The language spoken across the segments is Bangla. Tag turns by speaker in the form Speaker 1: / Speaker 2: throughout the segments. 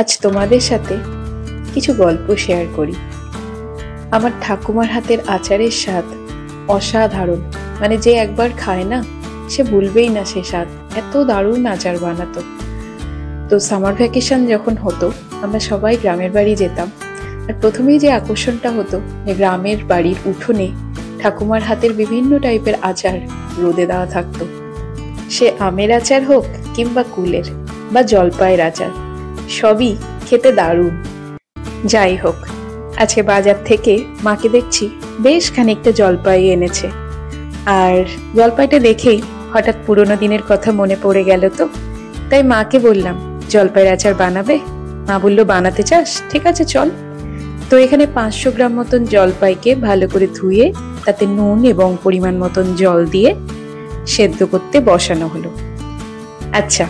Speaker 1: আজ তোমাদের সাথে কিছু গল্প শেয়ার করি। আমার ঠাকুমার হাতের আচারের স্বাদ অসাধারণ, মানে যে একবার খায় না সে ভুলবেই না সে স্বাদ। এত দারুণ আচার বানাতো। তো সামার ভ্যাকেশন যখন হতো আমরা সবাই গ্রামের বাড়ি যেতাম। আর প্রথমেই যে আকর্ষণটা হতো যে গ্রামের বাড়ির উঠোনে ঠাকুমার হাতের বিভিন্ন টাইপের আচার রোদে দেওয়া থাকতো। সে আমের আচার হোক কিংবা কুলের বা জলপাইয়ের আচার, সবই খেতে দারুণ। যাই হোক, আজকে বাজার থেকে মাকে দেখছি বেশ খানিকটা জলপাই এনেছে। আর জলপাইটা দেখেই হঠাৎ পুরোনো দিনের কথা মনে পড়ে গেল। তো তাই মাকে বললাম, জলপাইয়ের আচার বানাবে? মা বললো, বানাতে চাস? ঠিক আছে চল। তো এখানে 500 গ্রাম মতন জলপাইকে ভালো করে ধুয়ে তাতে নুন এবং পরিমাণ মতন জল দিয়ে সেদ্ধ করতে বসানো হলো। আচ্ছা,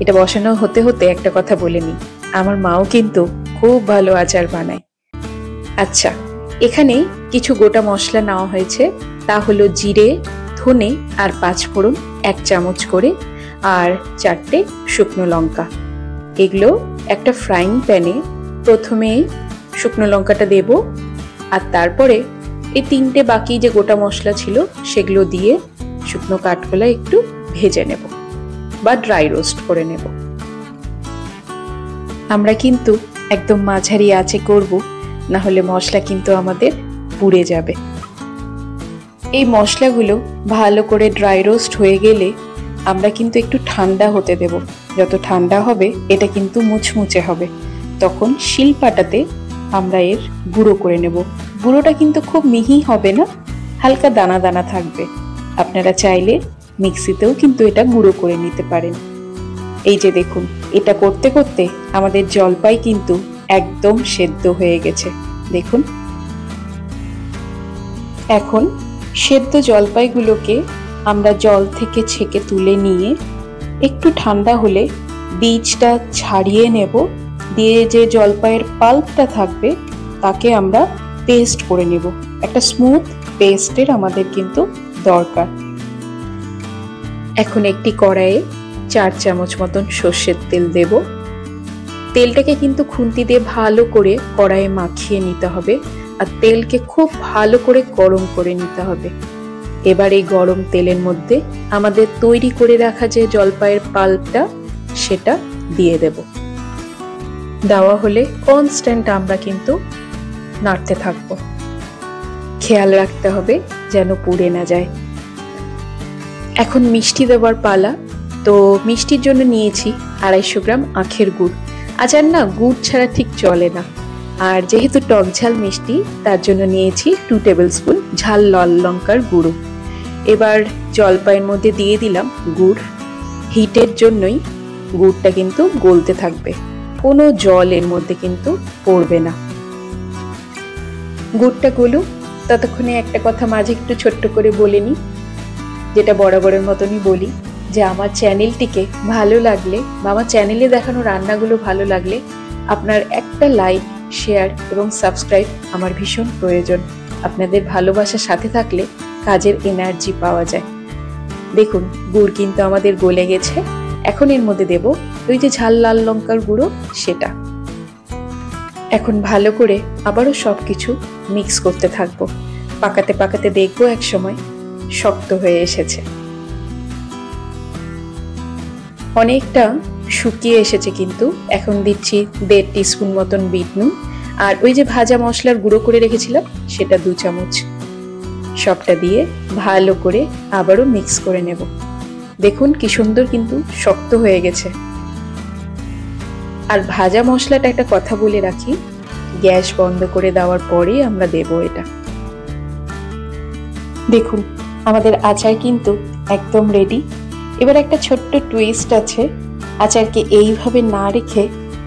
Speaker 1: এটা বসানো হতে হতে একটা কথা বলে নি, আমার মাও কিন্তু খুব ভালো আচার বানায়। আচ্ছা, এখানে কিছু গোটা মশলা নেওয়া হয়েছে, তা হলো জিরে, ধনে আর 5 ফোড়ন 1 চামচ করে, আর 4টে শুকনো লঙ্কা। এগুলো একটা ফ্রাইং প্যানে প্রথমে শুকনো লঙ্কাটা দেব, আর তারপরে এই 3টে বাকি যে গোটা মশলা ছিল সেগুলো দিয়ে শুকনো কাঠকোলা একটু ভেজে নেব বা ড্রাই রোস্ট করে নেব। আমরা কিন্তু একদম মাঝারি আঁচে করব, না হলে মশলা কিন্তু আমাদের পুড়ে যাবে। এই মশলাগুলো ভালো করে ড্রাই রোস্ট হয়ে গেলে আমরা কিন্তু একটু ঠান্ডা হতে দেব। যত ঠান্ডা হবে এটা কিন্তু মুচমুচে হবে, তখন শিলপাটাতে আমরা এর গুঁড়ো করে নেব। গুঁড়োটা কিন্তু খুব মিহি হবে না, হালকা দানা দানা থাকবে। আপনারা চাইলে মিক্সিতেও কিন্তু এটা গুঁড়ো করে নিতে পারেন। এই যে দেখুন, এটা করতে করতে আমাদের জলপাই কিন্তু একদম সেদ্ধ হয়ে গেছে। দেখুন, এখন সেদ্ধ জলপাইগুলোকে আমরা জল থেকে ছেঁকে তুলে নিয়ে একটু ঠান্ডা হলে বীজটা ছাড়িয়ে নেব, দিয়ে যে জলপাইয়ের পাল্পটা থাকবে তাকে আমরা পেস্ট করে নেব। একটা স্মুথ পেস্টের আমাদের কিন্তু দরকার। এখন একটি কড়াইয়ে 4 চামচ মতন সর্ষের তেল দেব। তেলটাকে কিন্তু খুন্তি দিয়ে ভালো করে কড়াইয়ে মাখিয়ে নিতে হবে, আর তেলকে খুব ভালো করে গরম করে নিতে হবে। এবার এই গরম তেলের মধ্যে আমাদের তৈরি করে রাখা যে জলপাইয়ের পাল্পটা সেটা দিয়ে দেব। দেওয়া হলে কনস্ট্যান্ট আমরা কিন্তু নাড়তে থাকবো। খেয়াল রাখতে হবে যেন পুড়ে না যায়। এখন মিষ্টি দেওয়ার পালা। তো মিষ্টির জন্য নিয়েছি 250 গ্রাম আখের গুড়। আচার না গুড় ছাড়া ঠিক চলে না, আর যেহেতু টক ঝাল মিষ্টি তার জন্য নিয়েছি 2 টেবিল স্পুন ঝাল লাল লঙ্কার গুঁড়ো। এবার জলপাইয়ের মধ্যে দিয়ে দিলাম গুড়। হিটের জন্যই গুড়টা কিন্তু গলতে থাকবে, কোনো জল এর মধ্যে কিন্তু পড়বে না। গুড়টা গলুক, ততক্ষণে একটা কথা মাঝে একটু ছোট্ট করে বলে নিই, যেটা বরাবরের মতনই বলি, যে আমার চ্যানেলটিকে ভালো লাগলে বা আমার চ্যানেলে দেখানো রান্নাগুলো ভালো লাগলে আপনার একটা লাইক, শেয়ার এবং সাবস্ক্রাইব আমার ভীষণ প্রয়োজন। আপনাদের ভালোবাসার সাথে থাকলে কাজের এনার্জি পাওয়া যায়। দেখুন, গুড় কিন্তু আমাদের গলে গেছে। এখন এর মধ্যে দেব ওই যে ঝাল লাল লঙ্কার গুঁড়ো, সেটা। এখন ভালো করে আবারও সবকিছু মিক্স করতে থাকবো। পাকাতে পাকাতে দেখবো এক সময় শক্ত হয়ে এসেছে, অনেকটা শুকিয়ে এসেছে। কিন্তু এখন দিচ্ছি 1.5 টিস্পুন মতন বিট নুন, আর ওই যে ভাজা মশলার গুঁড়ো করে রেখেছিলাম সেটা 2 চামচ। সবটা দিয়ে ভালো করে আবারও মিক্স করে নেব। দেখুন কি সুন্দর কিন্তু শক্ত হয়ে গেছে। আর ভাজা মশলাটা একটা কথা বলে রাখি, গ্যাস বন্ধ করে দেওয়ার পরেই আমরা দেব এটা। দেখুন, আমাদের আচার কিন্তু একদম রেডি। এবার একটা ছোট্ট টুইস্ট আছে, আচারকে এইভাবে না রেখে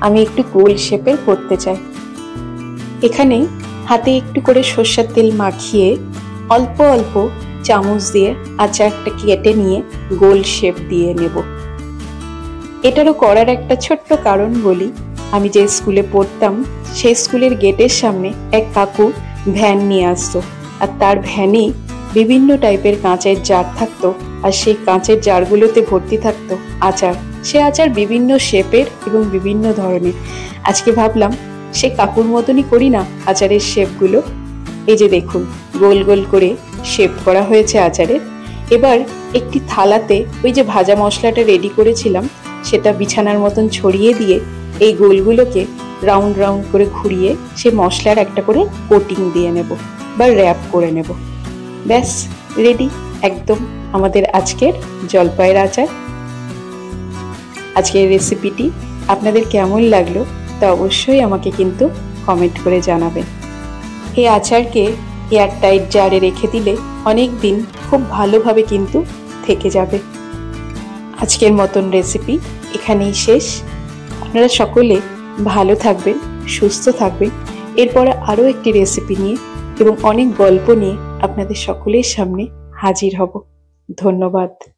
Speaker 1: আমি একটু গোল শেপের করতে চাই। এখানে হাতে একটু করে সরষের তেল মাখিয়ে অল্প অল্প চামচ দিয়ে আচারটা কেটে নিয়ে গোল শেপ দিয়ে নেব। এটারও করার একটা ছোট্ট কারণ বলি। আমি যে স্কুলে পড়তাম সেই স্কুলের গেটের সামনে এক কাকু ভ্যান নিয়ে আসতো, আর তার ভ্যানে বিভিন্ন টাইপের কাঁচের জার থাকতো, আর সেই কাঁচের জারগুলোতে ভর্তি থাকতো আচার। সে আচার বিভিন্ন শেপের এবং বিভিন্ন ধরনের। আজকে ভাবলাম সে কাকুর মতনই করি না আচারের শেপগুলো। এই যে দেখুন, গোল গোল করে শেপ করা হয়েছে আচারের। এবার একটি থালাতে ওই যে ভাজা মশলাটা রেডি করেছিলাম সেটা বিছানার মতন ছড়িয়ে দিয়ে এই গোলগুলোকে রাউন্ড রাউন্ড করে ঘুরিয়ে সে মশলার একটা করে কোটিং দিয়ে নেব বা র্যাপ করে নেব। ব্যাস রেডি একদম আমাদের আজকের জলপাইয়ের আচার। আজকের রেসিপিটি আপনাদের কেমন লাগলো তা অবশ্যই আমাকে কিন্তু কমেন্ট করে জানাবেন। এই আচারকে এয়ারটাইট জারে রেখে দিলে অনেক দিন খুব ভালোভাবে কিন্তু থেকে যাবে। আজকের মতন রেসিপি এখানেই শেষ। আপনারা সকলে ভালো থাকবেন, সুস্থ থাকবেন। এরপরে আরও একটি রেসিপি নিয়ে এবং অনেক গল্প নিয়ে আপনাদের সকলের সামনে হাজির হব। ধন্যবাদ।